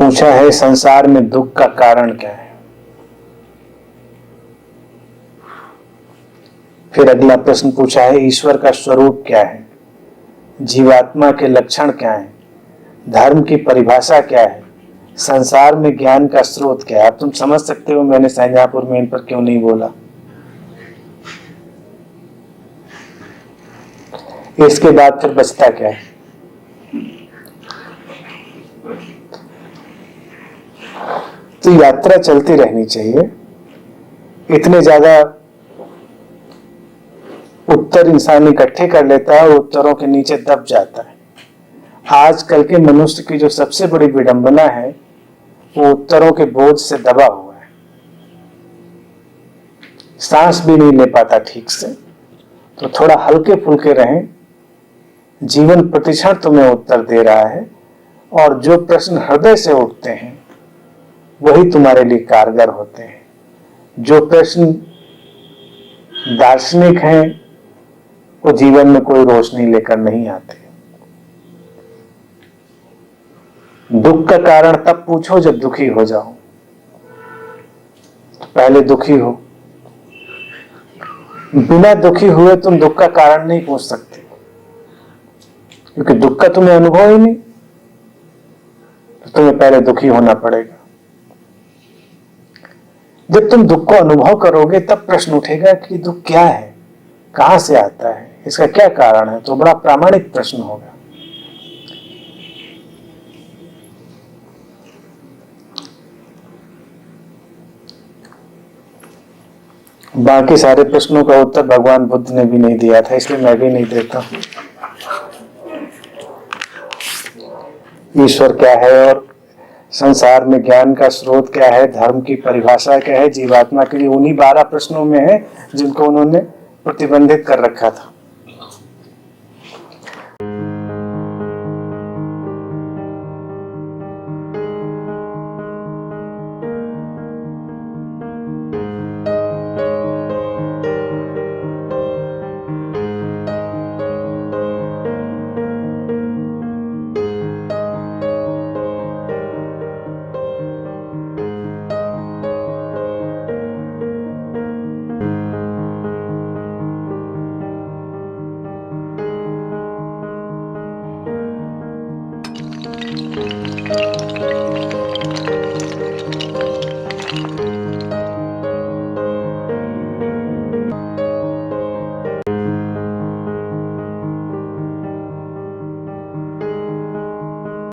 पूछा है संसार में दुख का कारण क्या है। फिर अगला प्रश्न पूछा है ईश्वर का स्वरूप क्या है, जीवात्मा के लक्षण क्या है, धर्म की परिभाषा क्या है, संसार में ज्ञान का स्रोत क्या है। अब तुम समझ सकते हो मैंने शाहजहांपुर में इन पर क्यों नहीं बोला। इसके बाद फिर बचता क्या है। तो यात्रा चलती रहनी चाहिए। इतने ज्यादा उत्तर इंसान इकट्ठे कर लेता है, उत्तरों के नीचे दब जाता है। आजकल के मनुष्य की जो सबसे बड़ी विडंबना है वो उत्तरों के बोझ से दबा हुआ है, सांस भी नहीं ले पाता ठीक से। तो थोड़ा हल्के फुल्के रहें, जीवन प्रतिक्षण तुम्हें उत्तर दे रहा है और जो प्रश्न हृदय से उठते हैं वही तुम्हारे लिए कारगर होते हैं। जो प्रश्न दार्शनिक हैं वो जीवन में कोई रोशनी लेकर नहीं आते। दुख का कारण तब पूछो जब दुखी हो जाओ, पहले दुखी हो। बिना दुखी हुए तुम दुख का कारण नहीं पूछ सकते, क्योंकि दुख का तुम्हें अनुभव ही नहीं। तो तुम्हें पहले दुखी होना पड़ेगा। जब तुम दुख को अनुभव करोगे तब प्रश्न उठेगा कि दुख क्या है, कहां से आता है, इसका क्या कारण है। तो बड़ा प्रामाणिक प्रश्न होगा। बाकी सारे प्रश्नों का उत्तर भगवान बुद्ध ने भी नहीं दिया था, इसलिए मैं भी नहीं देता। ईश्वर क्या है और संसार में ज्ञान का स्रोत क्या है, धर्म की परिभाषा क्या है, जीवात्मा के लिए उन्हीं 12 प्रश्नों में है जिनको उन्होंने प्रतिबंधित कर रखा था।